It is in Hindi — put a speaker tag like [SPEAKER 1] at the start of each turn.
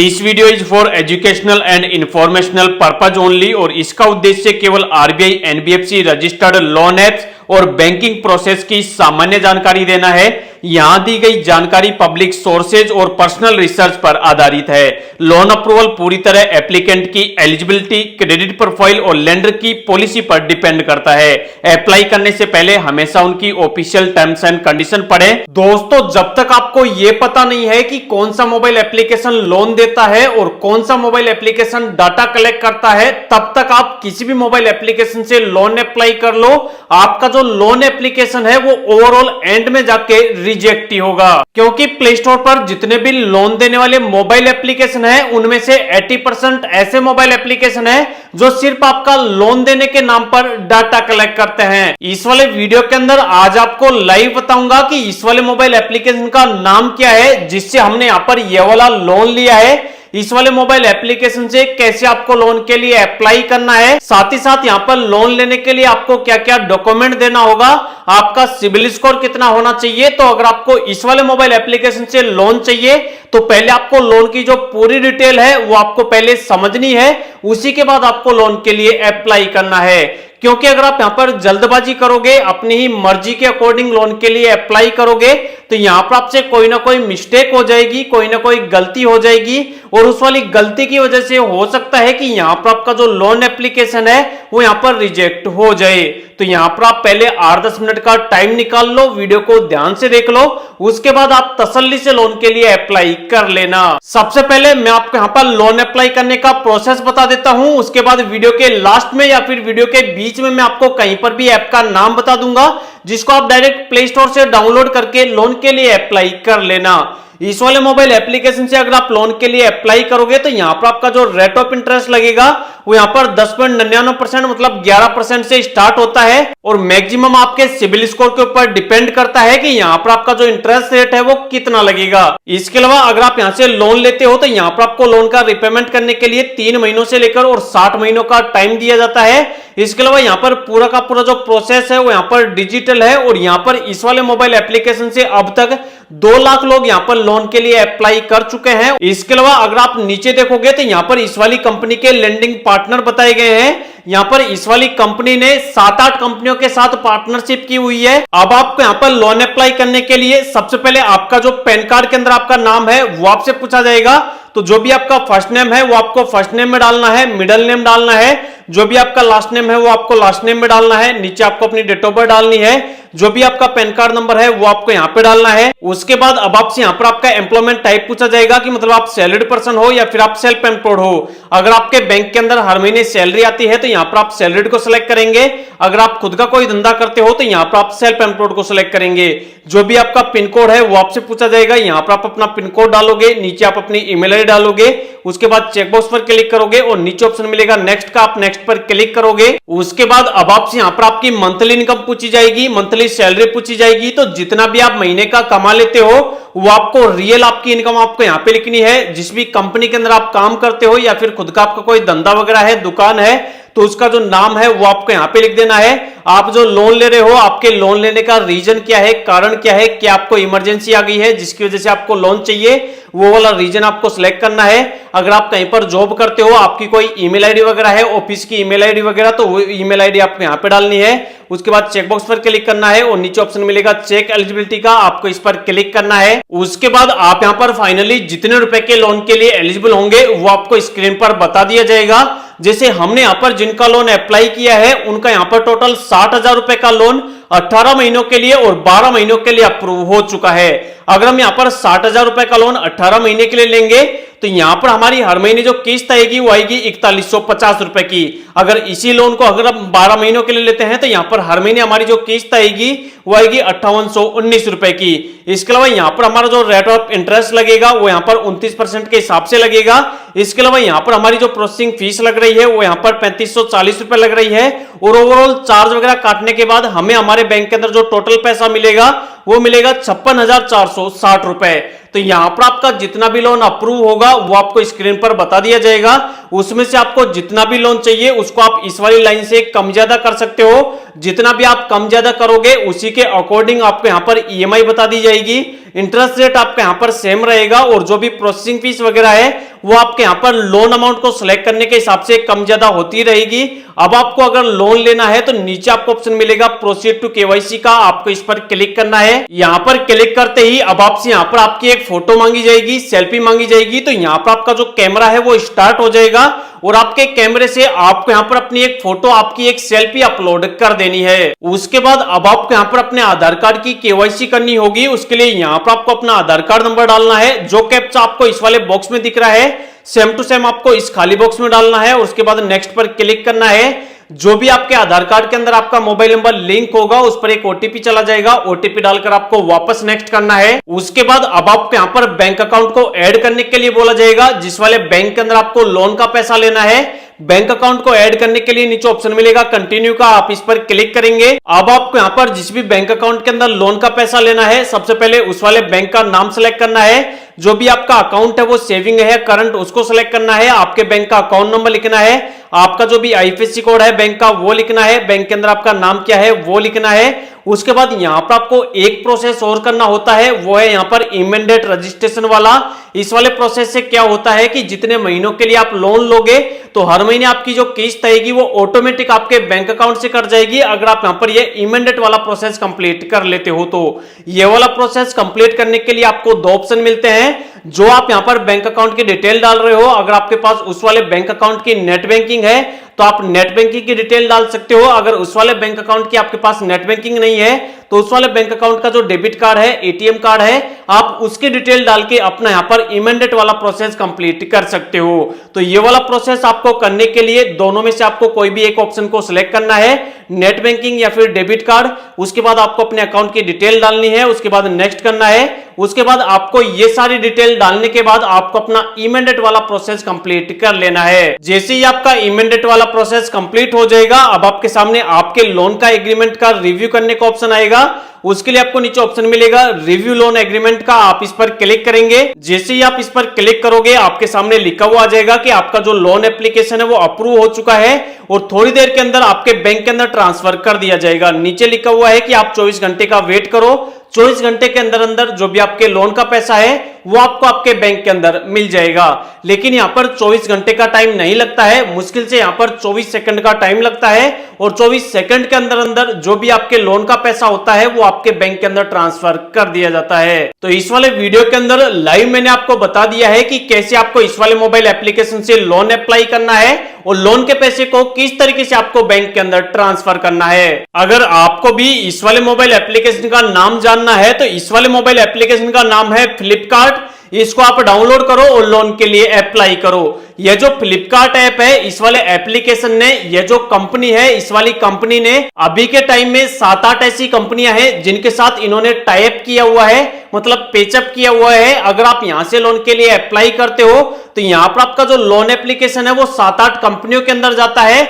[SPEAKER 1] This video is for educational and informational purpose only और इसका उद्देश्य केवल RBI NBFC registered loan apps और बैंकिंग प्रोसेस की सामान्य जानकारी देना है। यहां दी गई जानकारी पब्लिक सोर्सेज और पर्सनल रिसर्च पर आधारित है। लोन अप्रूवल पूरी तरह एप्लीकेंट की एलिजिबिलिटी, क्रेडिट प्रोफाइल और लेंडर की पॉलिसी पर डिपेंड करता है। अप्लाई करने से पहले हमेशा उनकी ऑफिशियल टर्म्स एंड कंडीशन पढ़ें। दोस्तों, जब तक आपको यह पता नहीं है कि कौन सा मोबाइल एप्लीकेशन लोन देता है और कौन सा मोबाइल एप्लीकेशन डाटा कलेक्ट करता है, तब तक आप किसी भी मोबाइल एप्लीकेशन से लोन अप्लाई कर लो, आपका जो लोन एप्लीकेशन है वो ओवरऑल एंड में जाके रिजेक्ट ही होगा। क्योंकि प्ले स्टोर पर जितने भी लोन देने वाले मोबाइल एप्लीकेशन है उनमें से 80% ऐसे मोबाइल एप्लीकेशन है जो सिर्फ आपका लोन देने के नाम पर डाटा कलेक्ट करते हैं। इस वाले वीडियो के अंदर आज आपको लाइव बताऊंगा कि इस वाले मोबाइल एप्लीकेशन का नाम क्या है जिससे हमने यहां पर यह वाला लोन लिया है। इस वाले मोबाइल एप्लीकेशन से कैसे आपको लोन के लिए अप्लाई करना है, साथ ही साथ यहां पर लोन लेने के लिए आपको क्या क्या डॉक्यूमेंट देना होगा, आपका सिबिल स्कोर कितना होना चाहिए। तो अगर आपको इस वाले मोबाइल एप्लीकेशन से लोन चाहिए तो पहले आपको लोन की जो पूरी डिटेल है वो आपको पहले समझनी है, उसी के बाद आपको लोन के लिए अप्लाई करना है। क्योंकि अगर आप यहां पर जल्दबाजी करोगे, अपनी ही मर्जी के अकॉर्डिंग लोन के लिए अप्लाई करोगे तो यहां पर आपसे कोई ना कोई मिस्टेक हो जाएगी, कोई ना कोई गलती हो जाएगी और उस वाली गलती की वजह से हो सकता है कि यहां पर आपका जो लोन एप्लीकेशन है वो यहां पर रिजेक्ट हो जाए। तो यहां पर आप पहले 8-10 मिनट का टाइम निकाल लो, वीडियो को ध्यान से देख लो, उसके बाद आप तसल्ली से लोन के लिए अप्लाई कर लेना। सबसे पहले मैं आपको यहां पर लोन अप्लाई करने का प्रोसेस बता देता हूं, उसके बाद वीडियो के लास्ट में या फिर वीडियो के बीच में मैं आपको कहीं पर भी ऐप का नाम बता दूंगा जिसको आप डायरेक्ट प्ले स्टोर से डाउनलोड करके लोन के लिए अप्लाई कर लेना। इस वाले मोबाइल एप्लीकेशन से अगर आप लोन के लिए अप्लाई करोगे तो यहां पर आपका जो रेट ऑफ इंटरेस्ट लगेगा वो यहां पर 10.99% मतलब 11% से स्टार्ट होता है और मैक्सिमम आपके सिबिल स्कोर के ऊपर डिपेंड करता है कि यहां पर आपका जो इंटरेस्ट रेट है वो कितना लगेगा। इसके अलावा अगर आप यहां से लोन लेते हो तो यहां पर आपको लोन का रिपेमेंट करने के लिए 3 महीनों से लेकर और 60 महीनों का टाइम दिया जाता है। इसके अलावा यहां पर पूरा का पूरा जो प्रोसेस है वो यहां पर डिजिटल है और यहां पर इस वाले मोबाइल एप्लीकेशन से अब तक 2 लाख लोग यहां पर लोन के लिए अप्लाई कर चुके हैं। इसके अलावा अगर आप नीचे देखोगे तो यहां पर इस वाली कंपनी के लेंडिंग पार्टनर बताए गए हैं। यहां पर इस वाली कंपनी ने 7-8 कंपनियों के साथ पार्टनरशिप की हुई है। अब आपको यहां पर लोन अप्लाई करने के लिए सबसे पहले आपका जो पैन कार्ड के अंदर आपका नाम है वो आपसे पूछा जाएगा। तो जो भी आपका फर्स्ट नेम है वो आपको फर्स्ट नेम में डालना है, मिडिल नेम डालना है, जो भी आपका लास्ट नेम है वो आपको लास्ट नेम में डालना है, नीचे आपको अपनी डेट ऑफ बर्थ डालनी है, जो भी आपका पैन कार्ड नंबर है वो आपको यहां पे डालना है। उसके बाद अब आपसे यहां पर आपका एम्प्लॉयमेंट टाइप पूछा जाएगा कि मतलब आप सैलरीड पर्सन हो या फिर आप सेल्फ एम्प्लॉयड हो। अगर आपके बैंक के अंदर हर महीने सैलरी आती है तो यहां पर आप सैलरीड को सिलेक्ट करेंगे। अगर आप खुद का कोई धंधा करते हो तो यहां पर आप सेल्फ एम्प्लॉयड को सिलेक्ट करेंगे। जो भी आपका पिन कोड है वो आपसे पूछा जाएगा, यहां पर आप अपना पिन कोड डालोगे, नीचे आप अपनी ईमेल आईडी डालोगे, उसके बाद चेकबॉक्स पर क्लिक करोगे और नीचे ऑप्शन मिलेगा नेक्स्ट का, आप नेक्स्ट पर क्लिक करोगे। उसके बाद अब आपसे यहां पर आपकी मंथली इनकम पूछी जाएगी, मंथली सैलरी पूछी जाएगी। तो जितना भी आप महीने का कमा लेते हो वो आपको रियल आपकी इनकम आपको यहां पे लिखनी है। जिस भी कंपनी के अंदर आप काम करते हो या फिर खुद का आपका कोई धंधा वगैरह है, दुकान है, तो उसका जो नाम है वो आपको यहां पे लिख देना है। आप जो लोन ले रहे हो, आपके लोन लेने का रीजन क्या है, कारण क्या है, क्या आपको इमरजेंसी आ गई है जिसकी वजह से आपको लोन चाहिए, वो वाला रीजन आपको सिलेक्ट करना है। अगर आप कहीं पर जॉब करते हो, आपकी कोई ईमेल आईडी वगैरह है, ऑफिस की ईमेल आईडी वगैरह, तो वो ईमेल आईडी आपको यहां पे डालनी है। उसके बाद चेकबॉक्स पर क्लिक करना है और नीचे ऑप्शन मिलेगा चेक एलिजिबिलिटी का, आपको इस पर क्लिक करना है। उसके बाद आप यहां पर फाइनली जितने रुपए के लोन के लिए एलिजिबल होंगे वो आपको स्क्रीन पर बता दिया जाएगा। जैसे हमने यहां पर जिनका लोन अप्लाई किया है उनका यहां पर टोटल 60,000 रुपए का लोन 18 महीनों के लिए और 12 महीनों के लिए अप्रूव हो चुका है। अगर हम यहां पर 60,000 रुपए का लोन 18 महीने के लिए लेंगे तो यहां पर हमारी हर महीने जो किस्त आएगी वो आएगी 4150 रुपए की। अगर इसी लोन को अगर हम 12 महीनों के लिए लेते हैं तो यहां पर हर महीने हमारी जो किस्त आएगी वो आएगी 5819 रुपए की। इसके अलावा यहां पर हमारा जो रेट ऑफ इंटरेस्ट लगेगा वो यहां पर 29% के हिसाब से लगेगा। इसके अलावा यहां पर हमारी जो प्रोसेसिंग फीस लग रही है वो यहां पर 3540 रुपए लग रही है और ओवरऑल चार्ज वगैरह काटने के बाद हमें हमारे बैंक के अंदर जो टोटल पैसा मिलेगा वो मिलेगा 56,460 रुपए। तो यहाँ पर आपका जितना भी लोन अप्रूव होगा वो आपको स्क्रीन पर बता दिया जाएगा। उसमें से आपको जितना भी लोन चाहिए उसको आप इस वाली लाइन से कम ज्यादा कर सकते हो। जितना भी आप कम ज्यादा करोगे उसी के अकॉर्डिंग आपको यहाँ पर ईएमआई बता दी जाएगी। इंटरेस्ट रेट आपका यहाँ पर सेम रहेगा और जो भी प्रोसेसिंग फीस वगैरह है वो आपके यहाँ पर लोन अमाउंट को सिलेक्ट करने के हिसाब से कम ज्यादा होती रहेगी। अब आपको अगर लोन लेना है तो नीचे आपको ऑप्शन मिलेगा प्रोसीड टू केवाईसी का, आपको इस पर क्लिक करना है। यहाँ पर क्लिक करते ही अब आपसे यहाँ पर आपकी एक फोटो मांगी जाएगी, सेल्फी मांगी जाएगी। तो यहाँ पर आपका जो कैमरा है वो स्टार्ट हो जाएगा और आपके कैमरे से आपको यहाँ पर अपनी एक फोटो, आपकी एक सेल्फी अपलोड कर देनी है। उसके बाद अब आपको यहाँ पर अपने आधार कार्ड की केवाईसी करनी होगी। उसके लिए यहाँ पर आपको अपना आधार कार्ड नंबर डालना है। जो कैप्चा आपको इस वाले बॉक्स में दिख रहा है सेम टू सेम आपको इस खाली बॉक्स में डालना है। उसके बाद नेक्स्ट पर क्लिक करना है। जो भी आपके आधार कार्ड के अंदर आपका मोबाइल नंबर लिंक होगा उस पर एक ओटीपी चला जाएगा। ओटीपी डालकर आपको वापस नेक्स्ट करना है। उसके बाद अब आपको यहाँ पर बैंक अकाउंट को ऐड करने के लिए बोला जाएगा। जिस वाले बैंक के अंदर आपको लोन का पैसा लेना है, बैंक अकाउंट को ऐड करने के लिए नीचे ऑप्शन मिलेगा कंटिन्यू का, आप इस पर क्लिक करेंगे। अब आपको यहाँ पर जिस भी बैंक अकाउंट के अंदर लोन का पैसा लेना है सबसे पहले उस वाले बैंक का नाम सेलेक्ट करना है। जो भी आपका अकाउंट है वो सेविंग है करंट, उसको सेलेक्ट करना है। आपके बैंक का अकाउंट नंबर लिखना है। आपका जो भी आईएफएससी कोड है बैंक का वो लिखना है। बैंक के अंदर आपका नाम क्या है वो लिखना है। उसके बाद यहाँ पर आपको एक प्रोसेस और करना होता है, वो है यहाँ पर इमीडिएट रजिस्ट्रेशन वाला। इस वाले प्रोसेस से क्या होता है कि जितने महीनों के लिए आप लोन लोगे तो हर महीने आपकी जो किस्त आएगी वो ऑटोमेटिक आपके बैंक अकाउंट से कट जाएगी अगर आप यहाँ पर ये इमीडिएट वाला प्रोसेस कंप्लीट कर लेते हो। तो ये वाला प्रोसेस कंप्लीट करने के लिए आपको दो ऑप्शन मिलते हैं। जो आप यहाँ पर बैंक अकाउंट की डिटेल डाल रहे हो, अगर आपके पास उस वाले बैंक अकाउंट की नेट बैंकिंग है तो आप नेट बैंकिंग की डिटेल डाल सकते हो। अगर उस वाले बैंक अकाउंट की आपके पास नेट बैंकिंग नहीं है तो उस वाले बैंक अकाउंट का जो डेबिट कार्ड है, एटीएम कार्ड है, आप उसकी डिटेल डाल के अपना यहाँ पर इमीडिएट वाला प्रोसेस कंप्लीट कर सकते हो। तो ये वाला प्रोसेस आपको करने के लिए दोनों में से आपको कोई भी एक ऑप्शन को सिलेक्ट करना है, नेट बैंकिंग या फिर डेबिट कार्ड। उसके बाद आपको अपने अकाउंट की डिटेल डालनी है। उसके बाद नेक्स्ट करना है। उसके बाद आपको ये सारी डिटेल डालने के बाद आपको अपना इमीडिएट वाला प्रोसेस कंप्लीट कर लेना है। जैसे ही आपका इमीडिएट वाला प्रोसेस कंप्लीट हो जाएगा अब आपके सामने आपके लोन का एग्रीमेंट का रिव्यू करने का ऑप्शन आएगा। उसके लिए आपको नीचे ऑप्शन मिलेगा रिव्यू लोन एग्रीमेंट का, आप इस पर क्लिक करेंगे। जैसे ही आप इस पर क्लिक करोगे आपके सामने लिखा हुआ आ जाएगा कि आपका जो लोन एप्लीकेशन है वो अप्रूव हो चुका है और थोड़ी देर के अंदर आपके बैंक के अंदर ट्रांसफर कर दिया जाएगा। नीचे लिखा हुआ है कि आप 24 घंटे का वेट करो। 24 घंटे के अंदर अंदर जो भी आपके लोन का पैसा है वो आपको आपके बैंक के अंदर मिल जाएगा। लेकिन यहाँ पर 24 घंटे का टाइम नहीं लगता है, मुश्किल से यहाँ पर 24 सेकंड का टाइम लगता है और 24 सेकंड के अंदर अंदर जो भी आपके लोन का पैसा होता है वो आपके बैंक के अंदर ट्रांसफर कर दिया जाता है। तो इस वाले वीडियो के अंदर लाइव मैंने आपको बता दिया है कि कैसे आपको इस वाले मोबाइल एप्लीकेशन से लोन अप्लाई करना है और लोन के पैसे को किस तरीके से आपको बैंक के अंदर ट्रांसफर करना है। अगर आपको भी इस वाले मोबाइल एप्लीकेशन का नाम जानना है तो इस वाले मोबाइल एप्लीकेशन का नाम है फ्लिपकार्ट। इसको आप डाउनलोड करो और लोन के लिए अप्लाई करो। यह जो फ्लिपकार्ट ऐप है इस वाले एप्लीकेशन ने, यह जो कंपनी है इस वाली कंपनी ने अभी के टाइम में 7-8 ऐसी कंपनियां हैं जिनके साथ इन्होंने टाई अप किया हुआ है, मतलब पेचअप किया हुआ है। अगर आप यहां से लोन के लिए अप्लाई करते हो तो यहां पर आपका जो लोन एप्लीकेशन है वो 7-8 कंपनियों के अंदर जाता है।